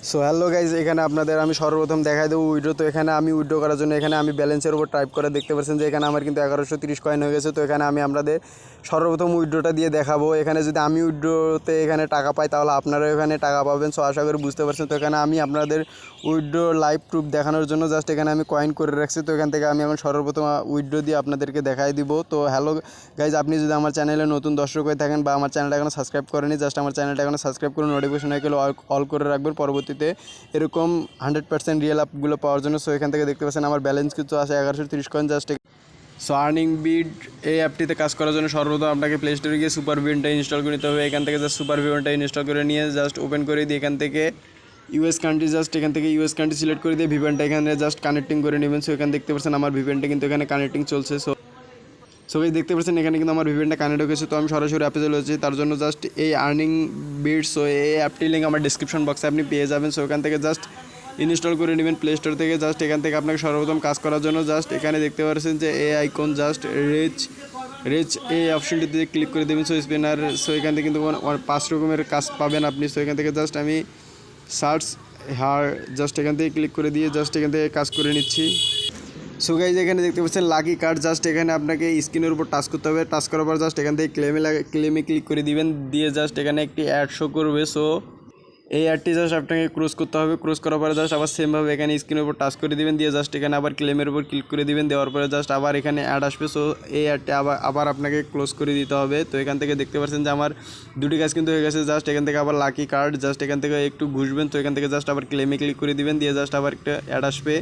So hello guys, এখানে আপনাদের আমি সর্বপ্রথম দেখাই দেবো উইড্রো। তো এখানে আমি উইড্রো করার জন্য এখানে আমি ব্যালেন্সের উপর টাইপ করে দেখতে পাচ্ছেন যে এখানে আমার কিন্তু 1130 কয়েন হয়ে গেছে। তো এখানে আমি আপনাদের সর্বপ্রথম উইড্রোটা দিয়ে দেখাবো। এখানে যদি আমি উইড্রোতে এখানে টাকা পাই তাহলে আপনারাও এখানে টাকা পাবেন। সো আশা করি বুঝতে পারছেন। তো এখানে আমি আপনাদের উইড্রো লাইভ প্রুফ দেখানোর জন্য জাস্ট এখানে আমি কয়েন করে রাখছি। তো এখান থেকে আমি এখন সর্বপ্রথম উইড্রো দিয়ে আপনাদেরকে দেখাই দিব। তো হ্যালো গাইজ, আপনি যদি আমার চ্যানেলে নতুন দর্শক হয়ে থাকেন বা আমার চ্যানেলটা এখনো সাবস্ক্রাইব করেনি, জাস্ট আমার চ্যানেলটা এখনো সাবস্ক্রাইব করে নোটিফিকেশন আইকন অল করে রাখবেন পরবর্তীতে এরকম 100% রিয়েল অ্যাপগুলো পাওয়ার জন্য। সো এখান থেকে দেখতে পাচ্ছেন আমার ব্যালেন্স কিন্তু আছে 1130 কয়েন জাস্ট। সো আর্নিং বিড এই অ্যাপটিতে কাজ করার জন্য সর্বপ্রথম আপনাকে প্লে স্টোরে গিয়ে সুপার ভিউনটা ইনস্টল করে নিতে হবে। এখান থেকে জাস্ট সুপার ভিউনটা ইনস্টল করে নিয়ে জাস্ট ওপেন করে দিয়ে এখান থেকে ইউএস কান্ট্রি এখান থেকে ইউএস কান্ট্রি সিলেক্ট করে দিয়ে ভিভেনটা এখানে জাস্ট কানেক্টিং করে নেবেন। সো এখানে দেখতে পাচ্ছেন আমার ভিভেনটা কিন্তু এখানে কানেক্টিং চলছে। সবাই দেখতে পাচ্ছেন এখানে কিন্তু আমার ভিভেনটা কানেক্ট হয়ে গেছে। তো আমি সরাসরি অ্যাপে চলে যাচ্ছি। তার জন্য জাস্ট এই আর্নিং বিডস, সো এই অ্যাপটির লিঙ্ক আমার ডিসক্রিপশন বক্সে আপনি পেয়ে যাবেন। সো এখান থেকে জাস্ট ইনস্টল করে নেবেন প্লে স্টোর থেকে। জাস্ট এখান থেকে আপনাকে সর্বপ্রথম কাজ করার জন্য জাস্ট এখানে দেখতে পাচ্ছেন যে এই আইকন জাস্ট রিচ এই অপশনটিতে ক্লিক করে দেবেন। সো স্পিনার, সো এখান থেকে কিন্তু 5 রকমের কাজ পাবেন আপনি। সো এখান থেকে জাস্ট আমি সার্চ হার জাস্ট এখান থেকে ক্লিক করে দিয়ে জাস্ট এখান থেকে কাজ করে নিচ্ছি। সো গাইজ, এখানে দেখতে পাচ্ছেন লাকি কার্ড। জাস্ট এখানে আপনাকে স্ক্রিনের উপর টাচ করতে হবে। টাচ করার পর জাস্ট এখান থেকে ক্লেমে ক্লিক করে দিবেন। দিয়ে জাস্ট এখানে একটি অ্যাড শো করবে। সো এই অ্যাডটি জাস্ট আপনাকে ক্রস করতে হবে। ক্রস করার পরে জাস্ট আবার সেমভাবে এখানে স্ক্রিনের উপর টাচ করে দিবেন। দিয়ে জাস্ট এখানে আবার ক্লেমের উপর ক্লিক করে দিবেন। দেওয়ার পরে জাস্ট আবার এখানে অ্যাড আসবে। সো এই অ্যাডটি আবার আপনাকে ক্লোজ করে দিতে হবে। তো এখান থেকে দেখতে পাচ্ছেন যে আমার দুটি কাজ কিন্তু হয়ে গেছে। জাস্ট এখান থেকে আবার লাকি কার্ড, জাস্ট এখান থেকে একটু ঘুষবেন। তো এখান থেকে জাস্ট আবার ক্লেমে ক্লিক করে দিবেন। দিয়ে জাস্ট আবার একটা অ্যাড আসবে।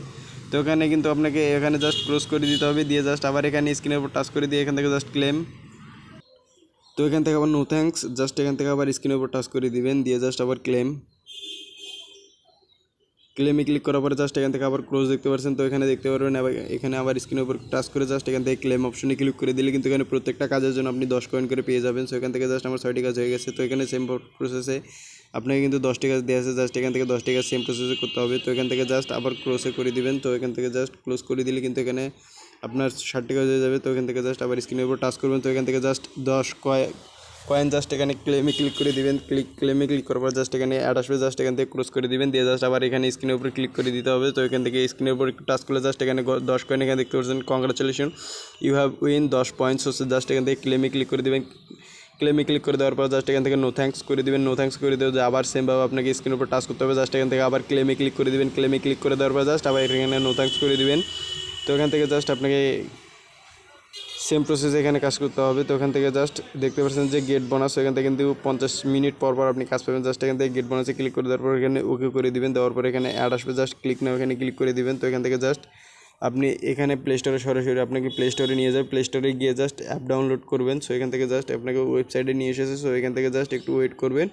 তো এখানে কিন্তু আপনাকে এখানে জাস্ট ক্লোজ করে দিতে হবে। দিয়ে জাস্ট আবার এখানে স্ক্রিনের উপর টাচ করে দিয়ে এখান থেকে জাস্ট ক্লেম। তো এখান থেকে আবার নো থ্যাঙ্কস, জাস্ট এখান থেকে আবার স্ক্রিনের উপর টাচ করে দিবেন। দিয়ে জাস্ট আবার ক্লেমে ক্লিক করার পরে জাস্ট এখান থেকে আবার ক্লোজ দেখতে পাচ্ছেন। তো এখানে দেখতে পারবেন এখানে আবার স্ক্রিনের উপর টাচ করে জাস্ট এখান থেকে ক্লেম অপশনে ক্লিক করে দিলে কিন্তু এখানে প্রত্যেকটা কাজের জন্য আপনি 10 কয়েন করে পেয়ে যাবেন। সো এখান থেকে জাস্ট আমার 6টি কাজ হয়ে গেছে। তো এখানে সেম প্রসেসে আপনাকে কিন্তু 10টি কাজ দেওয়া আছে। জাস্ট এখান থেকে 10টি কাজ সেম প্রসেসে করতে হবে। তো এখান থেকে জাস্ট আবার ক্লোজে করে দিবেন। তো এখান থেকে জাস্ট ক্লোজ করে দিলে কিন্তু এখানে আপনার 60টি কাজ হয়ে যাবে। তো এখান থেকে জাস্ট আবার স্ক্রিনের উপর টাচ করবেন। তো এখান থেকে জাস্ট 10 কয়েন জাস্ট এখানে ক্লেমে ক্লিক করে দিবেন। ক্লেমে ক্লিক করার পর জাস্ট এখানে অ্যাড আসবে। জাস্ট এখান থেকে ক্লোজ করে দিবেন। দিয়ে জাস্ট আবার এখানে স্ক্রিনের উপর ক্লিক করে দিতে হবে। তো এখান থেকে স্ক্রিনের উপর একটু টাচ করলে জাস্ট এখানে 10 কয়েন এখানে দেখতে পাচ্ছেন congratulation, you have win 10 points হচ্ছে। জাস্ট এখান থেকে ক্লেমে ক্লিক করে দেবেন। ক্লেমে ক্লিক করে দেওয়ার পর জাস্ট এখান থেকে নো থ্যাঙ্কস করে দিবেন। নো থ্যাঙ্কস করে দেওয়া আবার সেমভাবে আপনাকে স্ক্রিনের উপর টাচ করতে হবে। জাস্ট এখান থেকে আবার ক্লেমে ক্লিক করে দিবেন। ক্লেমে ক্লিক করে দেওয়ার পর জাস্ট আবার এখানে নো থ্যাঙ্কস করে দিবেন। তো এখান থেকে জাস্ট আপনাকে সেম প্রসেসে এখানে কাজ করতে হবে। তো এখান থেকে জাস্ট দেখতে পাচ্ছেন যে গেট বোনাস, এখান থেকে কিন্তু 50 মিনিট পর আপনি কাজ পাবেন। জাস্ট এখান থেকে গেট বোনাসে ক্লিক করে দেওয়ার পর এখানে ওকে করে দিবেন। দেওয়ার পর এখানে অ্যাড আসবে। জাস্ট ক্লিক নাও এখানে ক্লিক করে দিবেন। তো এখান থেকে জাস্ট আপনি এখানে প্লে স্টোরে সরাসরি আপনাকে প্লে স্টোরে নিয়ে যাবে। প্লে স্টোরে গিয়ে জাস্ট অ্যাপ ডাউনলোড করবেন। সো এখান থেকে জাস্ট আপনাকে ওয়েবসাইটে নিয়ে এসেছে। সো এখান থেকে জাস্ট একটু ওয়েট করবেন।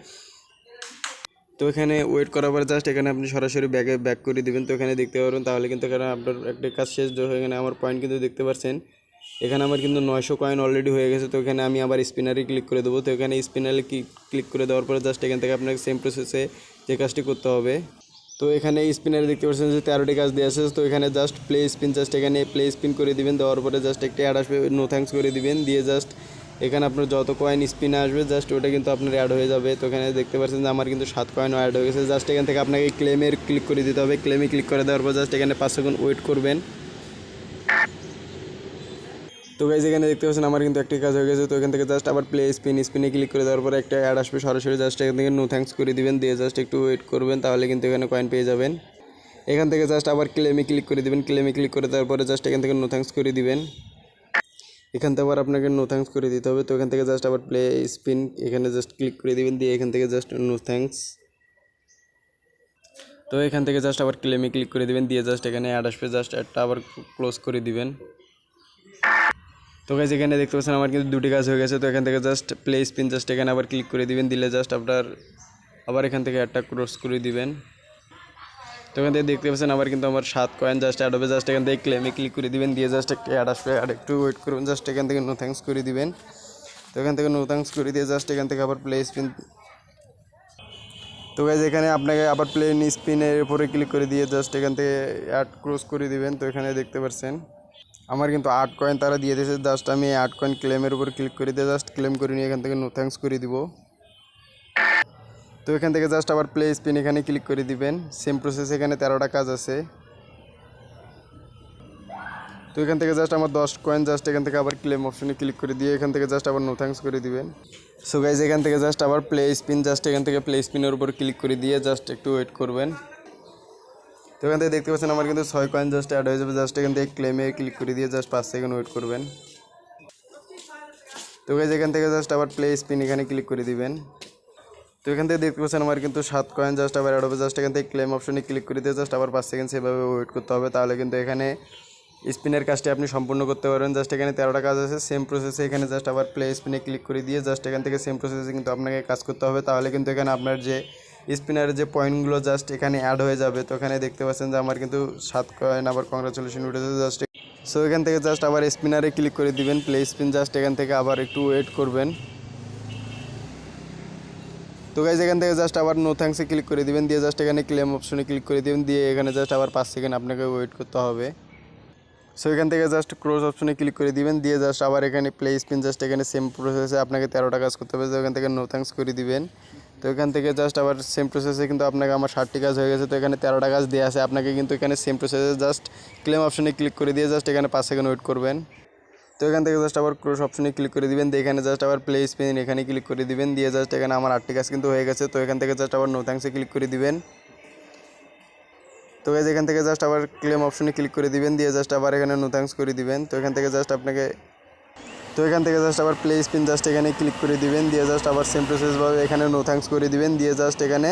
তো এখানে ওয়েট করার পর জাস্ট এখানে আপনি সরাসরি ব্যাক করে দিবেন। তো এখানে দেখতে পারবেন তাহলে কিন্তু এখানে আপনার একটা কাজ শেষ। এখানে আমার পয়েন্ট কিন্তু দেখতে পাচ্ছেন এখানে আমার কিন্তু 900 কয়েন অলরেডি হয়ে গেছে। তো এখানে আমি আবার স্পিনারে ক্লিক করে দেবো। তো এখানে স্পিনারে ক্লিক করে দেওয়ার পরে জাস্ট এখান থেকে আপনাকে সেম প্রসেসে যে কাজটি করতে হবে। তো এখানে স্পিনারে দেখতে পাচ্ছেন যে 13টি কাজ দেওয়া আছে। তো এখানে জাস্ট প্লে স্পিন, জাস্ট এখানে প্লে স্পিন করে দিবেন। দেওয়ার পরে জাস্ট একটা অ্যাড আসবে, নো থ্যাঙ্কস করে দিবেন। দিয়ে জাস্ট এখানে আপনার যত কয়েন স্পিনে আসবে জাস্ট ওটা কিন্তু আপনার অ্যাড হয়ে যাবে। তো এখানে দেখতে পাচ্ছেন যে আমার কিন্তু 7 কয়েনও অ্যাড হয়ে গেছে। জাস্ট এখান থেকে আপনাকে ক্লেমের ক্লিক করে দিতে হবে। ক্লেমে ক্লিক করে দেওয়ার পর জাস্ট এখানে 5 সেকেন্ড ওয়েট করবেন। তো গাইজ, এখানে দেখতে পাচ্ছেন আমার কিন্তু একটি কাজ হয়ে গেছে। তো এখান থেকে জাস্ট আবার স্পিনে ক্লিক করে দেওয়ার পরে একটা অ্যাড আসবে সরাসরি। জাস্ট এখান থেকে নো থ্যাঙ্কস করে দিবেন। দিয়ে জাস্ট একটু ওয়েট করবেন, তাহলে কিন্তু এখানে কয়েন পেয়ে যাবেন। এখান থেকে জাস্ট আবার ক্লেমে ক্লিক করে দিবেন। ক্লেমে ক্লিক করে দেওয়ার পরে জাস্ট এখান থেকে নো থ্যাঙ্কস করে দিবেন। এখান থেকে আবার আপনাকে নো থ্যাঙ্কস করে দিতে হবে। তো এখান থেকে জাস্ট আবার প্লে স্পিন এখানে জাস্ট ক্লিক করে দিবেন। দিয়ে এখান থেকে জাস্ট নো থ্যাঙ্কস। তো এখান থেকে জাস্ট আবার ক্লেমে ক্লিক করে দিবেন। দিয়ে জাস্ট এখানে অ্যাড আসবে। জাস্ট অ্যাডটা আবার ক্লোজ করে দিবেন। তো গাইজ, এখানে দেখতে পাচ্ছেন আমার কিন্তু দুটি কাজ হয়ে গেছে। তো এখান থেকে জাস্ট প্লে স্পিন, জাস্ট এখানে আবার ক্লিক করে দিবেন। দিলে জাস্ট আপনার আবার এখান থেকে অ্যাডটা ক্রস করে দিবেন। তো এখান থেকে দেখতে পাচ্ছেন আবার কিন্তু আমার 7 কয়েন জাস্ট অ্যাড হবে। জাস্ট এখান থেকে ক্লেমে ক্লিক করে দিবেন। দিয়ে জাস্ট একটা অ্যাড আসবে, আর একটু ওয়েট করবেন। জাস্ট এখান থেকে নো থ্যাঙ্কস করে দিবেন। তো এখান থেকে নো থ্যাঙ্কস করে দিয়ে জাস্ট এখান থেকে আবার প্লে স্পিন। তো গাইজ, এখানে আপনাকে আবার প্লে স্পিনের উপরে ক্লিক করে দিয়ে জাস্ট এখান থেকে অ্যাড ক্রস করে দিবেন। তো এখানে দেখতে পাচ্ছেন আমার কিন্তু 8 কয়েন তারা দিয়ে দিয়েছে। জাস্ট আমি 8 কয়েন ক্লেমের উপর ক্লিক করে দিয়ে জাস্ট ক্লেম করে নিয়ে এখান থেকে নো থ্যাঙ্কস করে দিব। তো তো এখান থেকে জাস্ট আবার প্লে স্পিন এখানে ক্লিক করে দিবেন। সেম প্রসেস এখানে 13টা কাজ আছে। তো এখান থেকে জাস্ট আমার 10 কয়েন জাস্ট এখান থেকে আবার ক্লেম অপশনে ক্লিক করে দিয়ে এখান থেকে জাস্ট আবার নো থ্যাঙ্কস করে দিবেন। সো গাইজ এখান থেকে জাস্ট আবার প্লে স্পিন জাস্ট এখান থেকে প্লে স্পিনের উপর ক্লিক করে দিয়ে জাস্ট একটু ওয়েট করবেন। তো এখান থেকে দেখতে পাচ্ছেন আমার কিন্তু 6 কয়েন জাস্ট অ্যাড হয়ে যাবে। জাস্ট এখান থেকে ক্লেমে ক্লিক করে দিয়ে জাস্ট 5 সেকেন্ড ওয়েট করবেন। তো গাইজ এখান থেকে জাস্ট আবার প্লে স্পিন এখানে ক্লিক করে দিবেন। তো এখান থেকে দেখতে পাচ্ছেন আমার কিন্তু 7 কয়েন জাস্ট আবার অ্যাড হবে। জাস্ট এখান থেকে ক্লেম অপশনে ক্লিক করে দিয়ে জাস্ট আবার 5 সেকেন্ড সেভাবে ওয়েট করতে হবে, তাহলে কিন্তু এখানে স্পিনের কাজটি আপনি সম্পূর্ণ করতে পারবেন। জাস্ট এখানে 13টা কাজ আছে। সেম প্রসেসে এখানে জাস্ট আবার প্লে স্পিনে ক্লিক করে দিয়ে জাস্ট এখান থেকে সেম প্রসেসে কিন্তু আপনাকে কাজ করতে হবে, তাহলে কিন্তু এখানে আপনার যে স্পিনারের যে পয়েন্টগুলো জাস্ট এখানে অ্যাড হয়ে যাবে। তো এখানে দেখতে পাচ্ছেন যে আমার কিন্তু 7 কয়েন আবার কংগ্রাচুলেশন উঠেছে জাস্ট। সো এখান থেকে জাস্ট আবার স্পিনারে ক্লিক করে দিবেন, প্লে স্পিন জাস্ট এখান থেকে আবার একটু ওয়েট করবেন। তো গাইজ এখান থেকে জাস্ট আবার নো থ্যাঙ্কসে ক্লিক করে দিবেন, দিয়ে জাস্ট এখানে ক্লেম অপশনে ক্লিক করে দিবেন, দিয়ে এখানে জাস্ট আবার 5 সেকেন্ড আপনাকে ওয়েট করতে হবে। সো এখান থেকে জাস্ট ক্লোজ অপশনে ক্লিক করে দিবেন, দিয়ে জাস্ট আবার এখানে প্লে স্পিন জাস্ট এখানে সেম প্রসেসে আপনাকে 13টা কাজ করতে হবে। তো এখান থেকে নো থ্যাঙ্কস করে দিবেন। তো এখান থেকে জাস্ট আবার সেম প্রসেসে কিন্তু আপনাকে আমার 60টি কাজ হয়ে গেছে। তো এখানে 13টা কাজ দেওয়া আছে আপনাকে, কিন্তু এখানে সেম প্রসেসে জাস্ট ক্লেম অপশনে ক্লিক করে দিয়ে জাস্ট এখানে 5 সেকেন্ড ওয়েট করবেন। তো এখান থেকে জাস্ট আবার ক্লোজ অপশনে ক্লিক করে দিবেন, দিয়ে এখানে জাস্ট আবার প্লে স্পিন এখানে ক্লিক করে দিবেন, দিয়ে জাস্ট এখানে আমার 8টি কাজ কিন্তু হয়ে গেছে। তো এখান থেকে জাস্ট আবার নো থ্যাঙ্কসে ক্লিক করে দিবেন। তো গাইজ এখান থেকে জাস্ট আবার ক্লেম অপশনে ক্লিক করে দিবেন, দিয়ে জাস্ট আবার এখানে নো থ্যাঙ্কস করে দিবেন। তো এখান থেকে জাস্ট আবার প্লে স্পিন জাস্ট এখানে ক্লিক করে দিবেন, দিয়ে জাস্ট আবার সেম প্রসেসভাবে এখানে নো থ্যাঙ্কস করে দিবেন, দিয়ে জাস্ট এখানে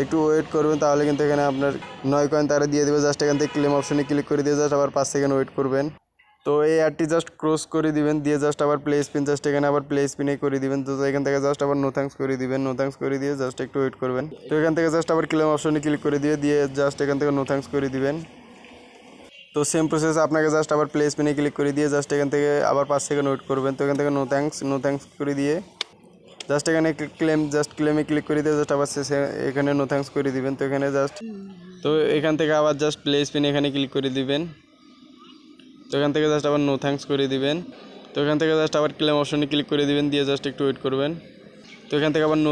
একটু ওয়েট করবেন, তাহলে কিন্তু এখানে আপনার 9 কয়েন তারা দিয়ে দেবে। জাস্ট এখান থেকে ক্লেম অপশনে ক্লিক করে দিয়ে জাস্ট আবার 5 সেকেন্ড ওয়েট করবেন। তো এই অ্যাডটি জাস্ট ক্রস করে দিবেন, দিয়ে জাস্ট আবার প্লে স্পিন জাস্ট এখানে আবার প্লে স্পিনে করে দিবেন। তো এখান থেকে জাস্ট আবার নো থ্যাঙ্কস করে দিবেন, নো থ্যাঙ্কস করে দিয়ে জাস্ট একটু ওয়েট করবেন। তো এখান থেকে জাস্ট আবার ক্লেম অপশনে ক্লিক করে দিয়ে জাস্ট এখান থেকে নো থ্যাঙ্কস করে দিবেন। তো সেম প্রসেস আপনাকে জাস্ট আবার প্লে স্পিনে ক্লিক করে দিয়ে জাস্ট এখান থেকে আবার 5 সেকেন্ড ওয়েট করবেন। তো এখান থেকে নো থ্যাঙ্কস করে দিয়ে জাস্ট এখানে ক্লেমে ক্লিক করে দিয়ে জাস্ট আবার এখানে নো থ্যাঙ্কস করে দিবেন। তো এখানে জাস্ট তো এখান থেকে আবার জাস্ট প্লে স্পিনে এখানে ক্লিক করে দিবেন। তো এখান থেকে জাস্ট আবার নো থ্যাঙ্কস করে দিবেন। তো এখান থেকে জাস্ট আবার ক্লেম অপশনে ক্লিক করে দিবেন, দিয়ে জাস্ট একটু ওয়েট করবেন। তো এখান থেকে আবার নো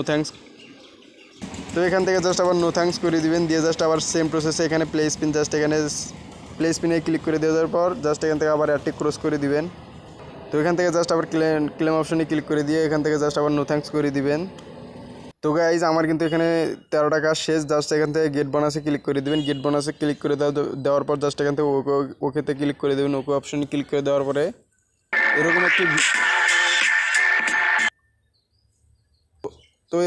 থ্যাঙ্কস করে দিবেন, দিয়ে জাস্ট আবার সেম প্রসেসে এখানে প্লে স্পিন জাস্ট এখানে প্লে স্পিনে ক্লিক করে দেওয়ার পর জাস্ট এখান থেকে আবার অ্যাডটি ক্রস করে দিবেন। তো এখান থেকে জাস্ট আবার ক্লেম অপশনে ক্লিক করে দিয়ে এখান থেকে জাস্ট আবার নো থ্যাঙ্কস করে দিবেন। তো গাইজ আমার কিন্তু এখানে 13টা কাজ শেষ। জাস্ট এখান থেকে গেট বোনাসে ক্লিক করে দিবেন, গেট বোনাসে ক্লিক করে দেওয়ার পর জাস্ট এখান থেকে ওকেতে ক্লিক করে দেবেন। ওকে অপশনে ক্লিক করে দেওয়ার পরে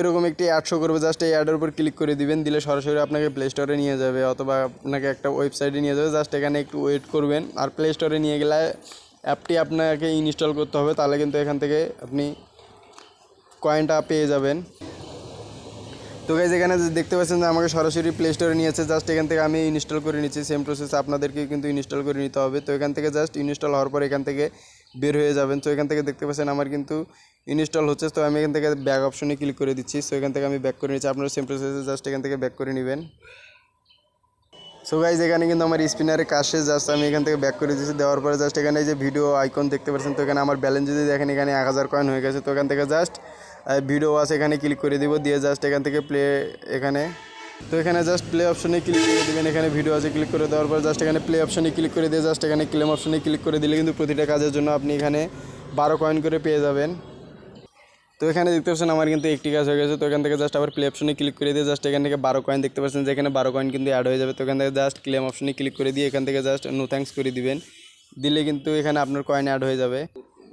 এরকম একটি অ্যাড শো করবে। জাস্ট এই অ্যাডের উপর ক্লিক করে দিবেন, দিলে সরাসরি আপনাকে প্লে স্টোরে নিয়ে যাবে অথবা আপনাকে একটা ওয়েবসাইটে নিয়ে যাবে। জাস্ট এখানে একটু ওয়েট করবেন, আর প্লে স্টোরে নিয়ে গেলে অ্যাপটি আপনাকে ইনস্টল করতে হবে, তাহলে কিন্তু এখান থেকে আপনি কয়েনটা পেয়ে যাবেন। তো গাইজ এখানে দেখতে পাচ্ছেন যে আমাকে সরাসরি প্লে স্টোরে নিয়েছে। জাস্ট এখান থেকে আমি ইনস্টল করে নিচ্ছি। সেম প্রসেস আপনাদেরকে কিন্তু ইনস্টল করে নিতে হবে। তো এখান থেকে জাস্ট ইনস্টল হওয়ার পর এখান থেকে বের হয়ে যাবেন। তো এখান থেকে দেখতে পাচ্ছেন আমার কিন্তু ইনস্টল হচ্ছে। তো আমি এখান থেকে ব্যাক অপশনে ক্লিক করে দিচ্ছি। সো এখান থেকে আমি ব্যাক করে নিচ্ছি, আপনারা সেম প্রসেসে জাস্ট এখান থেকে ব্যাক করে নেবেন। সো গাইজ এখানে কিন্তু আমার স্পিনারে কাজ শেষ। জাস্ট আমি এখান থেকে ব্যাক করে দিচ্ছি। দেওয়ার পরে জাস্ট এখানে যে ভিডিও আইকন দেখতে পাচ্ছেন, তো এখানে আমার ব্যালেন্স যদি দেখেন এখানে 1000 কয়েন হয়ে গেছে। তো এখান থেকে জাস্ট ভিডিও আছে এখানে ক্লিক করে দিব, দিয়ে জাস্ট এখান থেকে এখানে জাস্ট প্লে অপশনে ক্লিক করে দেবেন। এখানে ভিডিও আছে ক্লিক করে দেওয়ার পর জাস্ট এখানে প্লে অপশনে ক্লিক করে দিয়ে জাস্ট এখানে ক্লেম অপশনে ক্লিক করে দিলে কিন্তু প্রতিটা কাজের জন্য আপনি এখানে 12 কয়েন করে পেয়ে যাবেন। তো এখানে দেখতে পাচ্ছেন আমার কিন্তু একটি কাজ হয়ে গেছে। তো এখান থেকে জাস্ট আবার প্লে অপশনে ক্লিক করে দিয়ে জাস্ট এখান থেকে 12 কয়েন দেখতে পাচ্ছেন যে এখানে 12 কয়েন কিন্তু অ্যাড হয়ে যাবে। তো এখান থেকে জাস্ট ক্লেম অপশনে ক্লিক করে দিয়ে এখান থেকে জাস্ট নো থ্যাঙ্কস করে দিবেন, দিলে কিন্তু এখানে আপনার কয়েন অ্যাড হয়ে যাবে।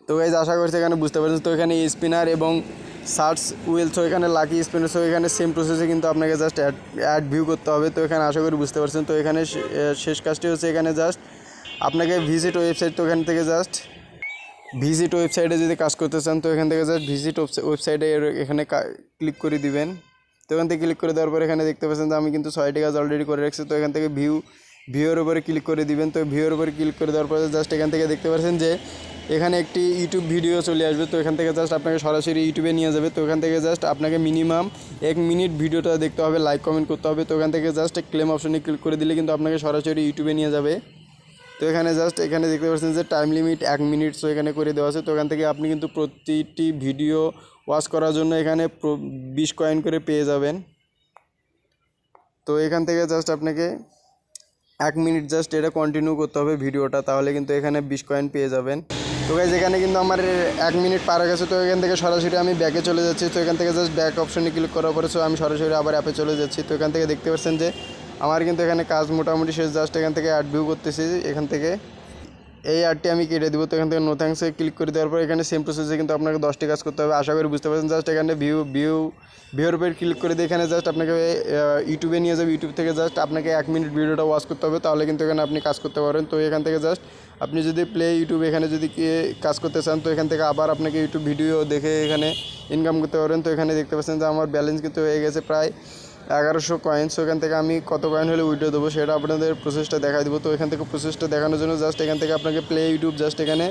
তো গাইজ আশা করছি এখানে বুঝতে পারছেন। তো এখানে স্পিনার এবং সার্চ হুইল, তো এখানে লাকি স্পিনার, তো এখানে সেম প্রসেসে কিন্তু আপনাকে জাস্ট অ্যাড ভিউ করতে হবে। তো এখানে আশা করি বুঝতে পারছেন। তো এখানে শেষ কাজটি হচ্ছে এখানে জাস্ট আপনাকে ভিজিট ওয়েবসাইট, তো এখান থেকে জাস্ট ভিজিট ওয়েবসাইটে যদি কাজ করতে চান তো এখান থেকে জাস্ট ভিজিট ওয়েবসাইটে এখানে ক্লিক করে দিবেন। তো এখান থেকে ক্লিক করে দেওয়ার পর এখানে দেখতে পাচ্ছেন যে আমি কিন্তু 6টি কাজ অলরেডি করে রাখছি। তো এখান থেকে ভিউর উপরে ক্লিক করে দিবেন। তো ভিউর উপরে ক্লিক করে দেওয়ার পরে জাস্ট এখান থেকে দেখতে পাচ্ছেন যে এখানে একটি ইউটিউব ভিডিও চলে আসবে। তো এখান থেকে জাস্ট আপনাকে সরাসরি ইউটিউবে নিয়ে যাবে। তো এখান থেকে জাস্ট আপনাকে মিনিমাম 1 মিনিট ভিডিওটা দেখতে হবে, লাইক কমেন্ট করতে হবে। তো এখান থেকে জাস্ট ক্লেম অপশনে ক্লিক করে দিলে কিন্তু আপনাকে সরাসরি ইউটিউবে নিয়ে যাবে। তো এখানে জাস্ট এখানে দেখতে পাচ্ছেন যে টাইম লিমিট 1 মিনিট, সো এখানে করে দেওয়া আছে। তো এখান থেকে আপনি কিন্তু প্রতিটি ভিডিও ওয়াচ করার জন্য এখানে 20 কয়েন করে পেয়ে যাবেন। তো এখান থেকে জাস্ট আপনাকে 1 মিনিট জাস্ট এটা কন্টিনিউ করতে হবে ভিডিওটা, তাহলে কিন্তু এখানে 20 কয়েন পেয়ে যাবেন। তো গাইজ এখানে কিন্তু আমার 1 মিনিট পার হয়ে গেছে। তো এখান থেকে সরাসরি আমি ব্যাকে চলে যাচ্ছি। তো এখান থেকে জাস্ট ব্যাক অপশনে ক্লিক করার পরে সো আমি সরাসরি আবার অ্যাপে চলে যাচ্ছি। তো এখান থেকে দেখতে পাচ্ছেন যে আমার কিন্তু এখানে কাজ মোটামুটি শেষ। জাস্ট এখান থেকে অ্যাড ভিউ করতেছি। এখান থেকে এই অ্যাডটি আমি কেটে দেবো। তো এখান থেকে নো থ্যাঙ্কসে ক্লিক করে দেওয়ার পর এখানে সেম প্রসেসে কিন্তু আপনাকে 10টি কাজ করতে হবে, আশা করি বুঝতে পারছেন। জাস্ট এখানে ভিউর উপর ক্লিক করে দিয়ে এখানে জাস্ট আপনাকে ইউটিউবে নিয়ে যাবে। ইউটিউব থেকে জাস্ট আপনাকে 1 মিনিট ভিডিওটা ওয়াচ করতে হবে, তাহলে কিন্তু এখানে আপনি কাজ করতে পারেন। তো এখান থেকে জাস্ট আপনি যদি প্লে ইউটিউব এখানে যদি কাজ করতে চান, তো এখান থেকে আবার আপনাকে ইউটিউব ভিডিও দেখে এখানে ইনকাম করতে পারেন। তো এখানে দেখতে পাচ্ছেন যে আমার ব্যালেন্স কিন্তু হয়ে গেছে প্রায় 1100 কয়েন। সো এখান থেকে আমি কত কয়েন হলে উইথড্র দেবো সেটা আপনাদের প্রসেসটা দেখাই দেবো। তো এখান থেকে প্রসেসটা দেখানোর জন্য জাস্ট এখান থেকে আপনাকে প্লে ইউটিউব জাস্ট এখানে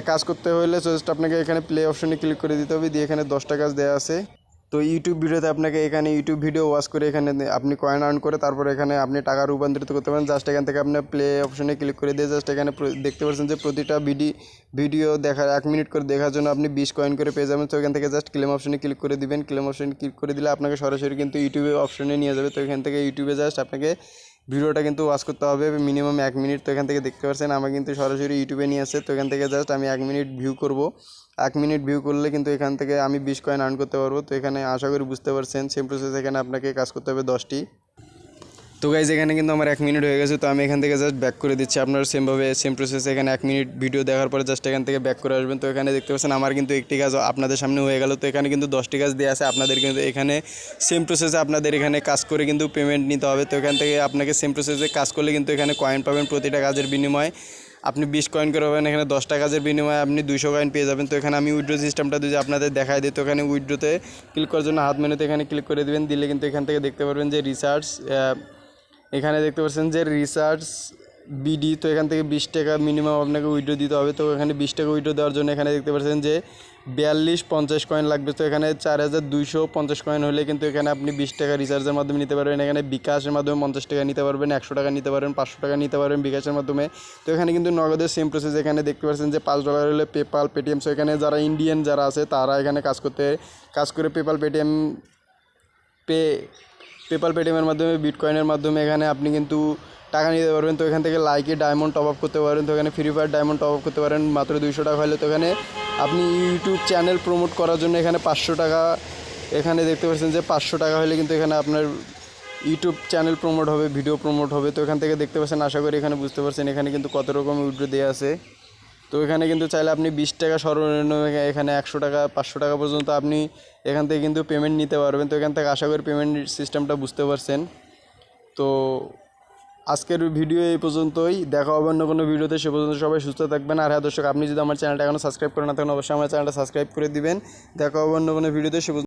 কাজ করতে হলে জাস্ট আপনাকে এখানে প্লে অপশনে ক্লিক করে দিতে হবে, দিয়ে এখানে 10টা কাজ দেওয়া আছে। তো ইউটিউব ভিডিওতে আপনাকে এখানে ইউটিউব ভিডিও ওয়াচ করে এখানে আপনি কয়েন আর্ন করে তারপর এখানে আপনি টাকা রূপান্তরিত করতে পারেন। জাস্ট এখান থেকে আপনি প্লে অপশনে ক্লিক করে দিয়ে জাস্ট এখানে দেখতে পাচ্ছেন যে প্রতিটা ভিডিও দেখার 1 মিনিট করে দেখার জন্য আপনি 20 কয়েন করে পেয়ে যাবেন। তো এখান থেকে জাস্ট ক্লেম অপশনে ক্লিক করে দিবেন। ক্লেম অপশনে ক্লিক করে দিলে আপনাকে সরাসরি কিন্তু ইউটিউবে অপশনে নিয়ে যাবে। তো এখান থেকে ইউটিউবে জাস্ট আপনাকে ভিডিওটা কিন্তু ওয়াচ করতে হবে মিনিমাম 1 মিনিট। তো এখান থেকে দেখতে পাচ্ছেন আমার কিন্তু সরাসরি ইউটিউবে নিয়ে আসছে। তো এখান থেকে জাস্ট আমি 1 মিনিট ভিউ করব। 1 মিনিট ভিউ করলে কিন্তু এখান থেকে আমি 20 কয়েন আর্ন করতে পারবো। তো এখানে আশা করি বুঝতে পারছেন সেম প্রসেস এখানে আপনাকে কাজ করতে হবে 10টি। তো গাইজ এখানে কিন্তু আমার 1 মিনিট হয়ে গেছে। তো আমি এখান থেকে জাস্ট ব্যাক করে দিচ্ছি। আপনারা সেমভাবে সেম প্রসেসে এখানে 1 মিনিট ভিডিও দেখার পরে জাস্ট এখান থেকে ব্যাক করে আসবেন। তো এখানে দেখতে পাচ্ছেন আমার কিন্তু একটি কাজ আপনাদের সামনে হয়ে গেল। তো এখানে কিন্তু 10টি কাজ দেওয়া আছে। আপনাদের কিন্তু এখানে সেম প্রসেসে আপনাদের এখানে কাজ করে কিন্তু পেমেন্ট নিতে হবে। তো এখান থেকে আপনাকে সেম প্রসেসে কাজ করলে কিন্তু এখানে কয়েন পাবেন, প্রতিটা কাজের বিনিময়ে আপনি 20 কয়েন করে পাবেন। এখানে 10টা কাজের বিনিময়ে আপনি 200 কয়েন পেয়ে যাবেন। তো এখানে আমি উইথড্র সিস্টেমটা যদি আপনাদের দেখাই দিই, তো এখানে উইথড্রোতে ক্লিক করার জন্য হাত মেনুতে এখানে ক্লিক করে দেবেন। দিলে কিন্তু এখান থেকে দেখতে পারবেন যে রিসার্চ, এখানে দেখতে পাচ্ছেন যে রিসার্চ বিডি। তো এখান থেকে 20 টাকা মিনিমাম আপনাকে উইথড্র দিতে হবে। তো এখানে 20 টাকা উইথড্র দেওয়ার জন্য এখানে দেখতে পাচ্ছেন যে 4250 কয়েন লাগবে। তো এখানে 4250 কয়েন হলে কিন্তু এখানে আপনি 20 টাকা রিচার্জের মাধ্যমে নিতে পারবেন। এখানে বিকাশের মাধ্যমে 50 টাকা নিতে পারবেন, 100 টাকা নিতে পারবেন, 500 টাকা নিতে পারবেন বিকাশের মাধ্যমে। তো এখানে কিন্তু নগদের সেম প্রসেস। এখানে দেখতে পাচ্ছেন যে $5 হলে পেপাল, পেটিএম। সো এখানে যারা ইন্ডিয়ান যারা আছে তারা এখানে কাজ করে পেপাল, পেটিএমের মাধ্যমে বিটকয়েনের মাধ্যমে এখানে আপনি কিন্তু টাকা নিতে পারবেন। তো এখান থেকে লাইকে ডায়মন্ড টপ আপ করতে পারেন। তো এখানে free fire diamond top up করতে পারেন মাত্র 200 টাকা হলে। তো এখানে আপনি ইউটিউব চ্যানেল প্রমোট করার জন্য এখানে 500 টাকা, এখানে দেখতে পাচ্ছেন যে 500 টাকা হলে কিন্তু এখানে আপনার ইউটিউব চ্যানেল প্রমোট হবে, ভিডিও প্রমোট হবে। তো এখান থেকে দেখতে পাচ্ছেন, আশা করি এখানে বুঝতে পারছেন এখানে কিন্তু কত রকম উইথড্র দেওয়া আছে। তো এখানে কিন্তু চাইলে আপনি 20 টাকা সর্বনিম্ন, এখানে 100 টাকা 500 টাকা পর্যন্ত আপনি এখান থেকে কিন্তু পেমেন্ট নিতে পারবেন। তো এখান থেকে আশা করি পেমেন্ট সিস্টেমটা বুঝতে পারছেন। তো আজকের ভিডিও এই পর্যন্তই, দেখা হবে অন্য কোনো ভিডিওতে। সে পর্যন্ত সবাই সুস্থ থাকবেন। আর হ্যাঁ দর্শক, আপনি যদি আমার চ্যানেলটা এখনও সাবস্ক্রাইব করে না থাকেন অবশ্যই আমার চ্যানেলটা সাবস্ক্রাইব করে দিবেন। দেখা হবে অন্য কোনো ভিডিওতে। সে